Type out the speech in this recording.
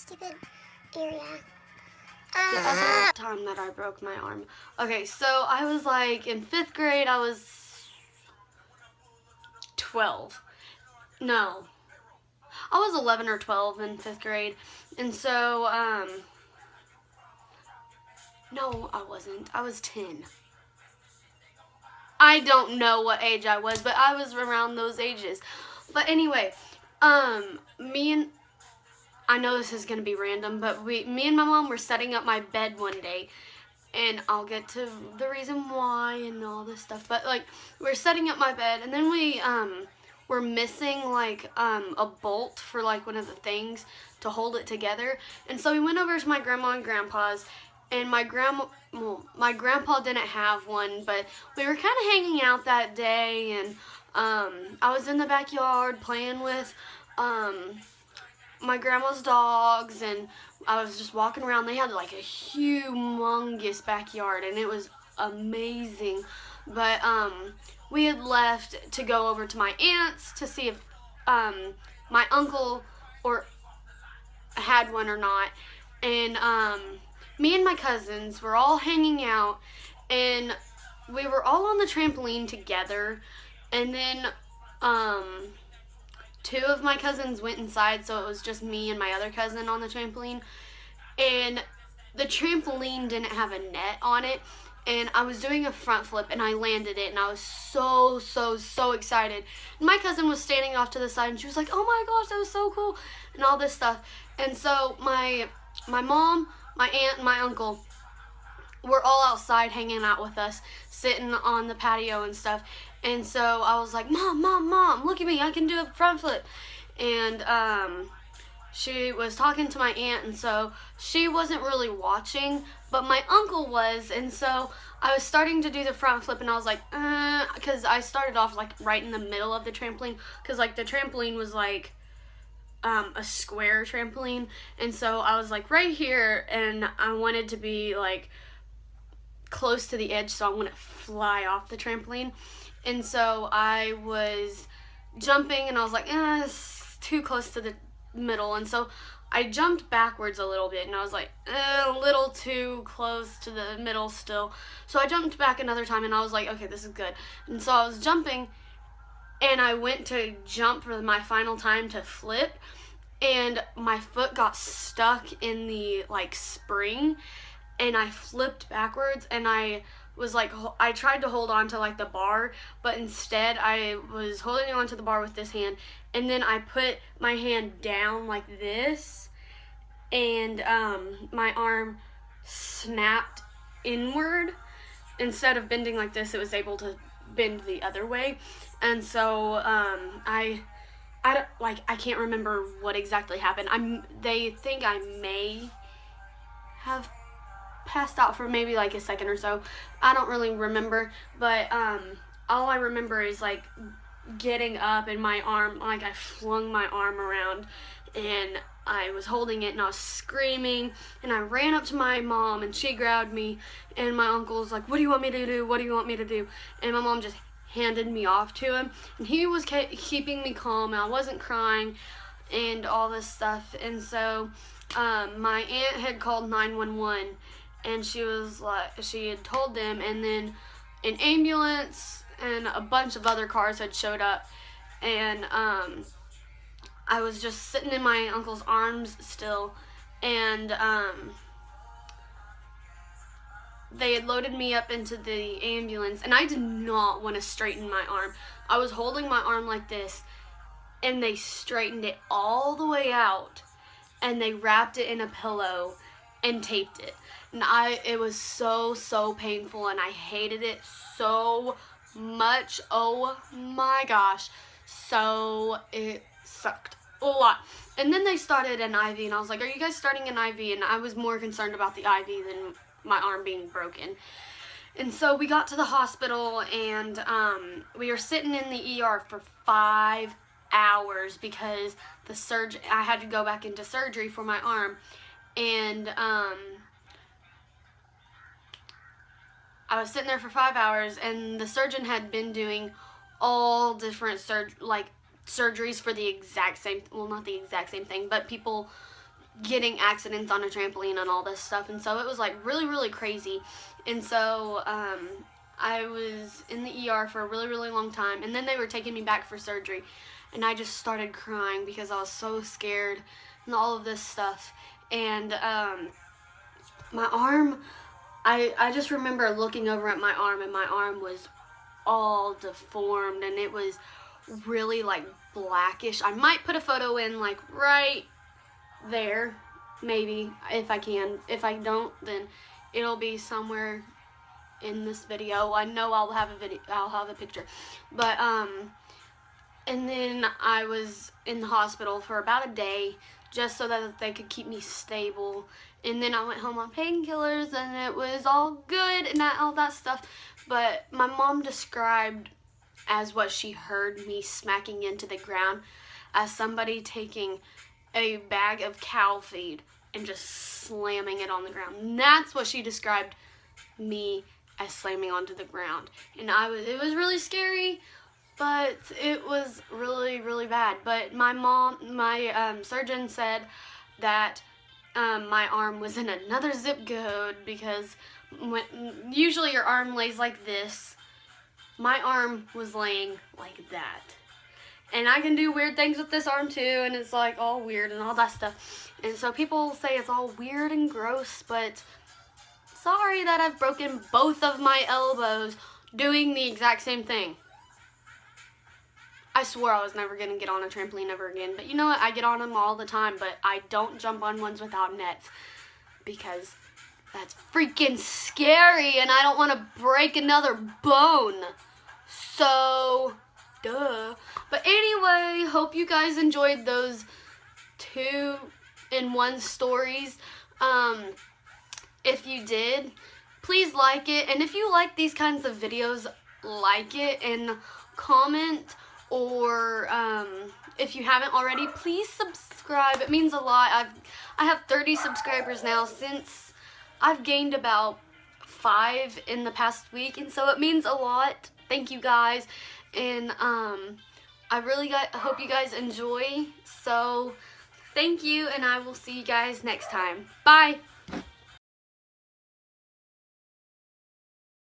stupid area. The other time that I broke my arm. Okay, so I was like in 5th grade, I was 12. No. I was 11 or 12 in 5th grade. And so, no, I wasn't. I was 10. I don't know what age I was, but I was around those ages. But anyway, I know this is going to be random, but me and my mom were setting up my bed one day, and I'll get to the reason why and all this stuff, but like, we're setting up my bed, and then we, were missing like, a bolt for like one of the things to hold it together, and so we went over to my grandma and grandpa's, and my grandpa didn't have one, but we were kind of hanging out that day, and, I was in the backyard playing with, my grandma's dogs, and I was just walking around. They had like a humongous backyard, and it was amazing. But we had left to go over to my aunt's to see if my uncle had one or not. And me and my cousins were all hanging out, and we were all on the trampoline together. And then 2 of my cousins went inside, so it was just me and my other cousin on the trampoline. And the trampoline didn't have a net on it, and I was doing a front flip, and I landed it, and I was so excited. And my cousin was standing off to the side, and she was like, "Oh my gosh, that was so cool," and all this stuff. And so my mom, my aunt, and my uncle were all outside hanging out with us, sitting on the patio and stuff. And so I was like, Mom, look at me, I can do a front flip. And she was talking to my aunt, and so she wasn't really watching, but my uncle was. And so I was starting to do the front flip, and I was like, because I started off like right in the middle of the trampoline, because like the trampoline was like a square trampoline, and so I was like right here, and I wanted to be like close to the edge so I wouldn't fly off the trampoline. And so I was jumping, and I was like, it's too close to the middle. And so I jumped backwards a little bit, and I was like, a little too close to the middle still. So I jumped back another time, and I was like, okay, this is good. And so I was jumping, and I went to jump for my final time to flip, and my foot got stuck in the like spring, and I flipped backwards, and I was like, I tried to hold on to like the bar, but instead I was holding on to the bar with this hand, and then I put my hand down like this, and my arm snapped inward. Instead of bending like this, it was able to bend the other way. And so I can't remember what exactly happened. They think I may have passed out for maybe like a second or so. I don't really remember, but all I remember is like getting up, and my arm, like I flung my arm around, and I was holding it, and I was screaming, and I ran up to my mom, and she grabbed me, and my uncle was like, "What do you want me to do? What do you want me to do?" And my mom just handed me off to him, and he was keeping me calm, and I wasn't crying and all this stuff. And so my aunt had called 911, and she was like, she had told them, and then an ambulance and a bunch of other cars had showed up, and I was just sitting in my uncle's arms still, and they had loaded me up into the ambulance, and I did not want to straighten my arm. I was holding my arm like this, and they straightened it all the way out, and they wrapped it in a pillow and taped it. And it was so painful, and I hated it so much. Oh my gosh. So it sucked a lot. And then they started an IV, and I was like, "Are you guys starting an IV?" And I was more concerned about the IV than my arm being broken. And so we got to the hospital, and we were sitting in the ER for 5 hours because I had to go back into surgery for my arm. And I was sitting there for 5 hours, and the surgeon had been doing all different surgeries for the exact same, well, not the exact same thing, but people getting accidents on a trampoline and all this stuff. And so it was like really, really crazy. And so I was in the ER for a really, really long time. And then they were taking me back for surgery. And I just started crying because I was so scared and all of this stuff. And my arm, I just remember looking over at my arm, and my arm was all deformed, and it was really like blackish. I might put a photo in like right there, maybe, if I can. If I don't, then it'll be somewhere in this video. I know I'll have a picture. But and then I was in the hospital for about a day just so that they could keep me stable. And then I went home on painkillers, and it was all good and all that stuff. But my mom described as what she heard me smacking into the ground as somebody taking a bag of cow feed and just slamming it on the ground. And that's what she described me as slamming onto the ground. And it was really scary, but it was really, really bad. But my surgeon said that my arm was in another zip code, because usually your arm lays like this. My arm was laying like that. And I can do weird things with this arm too, and it's like all weird and all that stuff. And so people say it's all weird and gross, but sorry that I've broken both of my elbows doing the exact same thing. I swore I was never going to get on a trampoline ever again. But you know what? I get on them all the time, but I don't jump on ones without nets, because that's freaking scary, and I don't want to break another bone. So, duh. But anyway, hope you guys enjoyed those 2-in-1 stories. If you did, please like it. And if you like these kinds of videos, like it and comment. Or if you haven't already, please subscribe. It means a lot. I have 30 subscribers now, since I've gained about 5 in the past week, and so it means a lot. Thank you guys, and I really hope you guys enjoy. So thank you, and I will see you guys next time. Bye.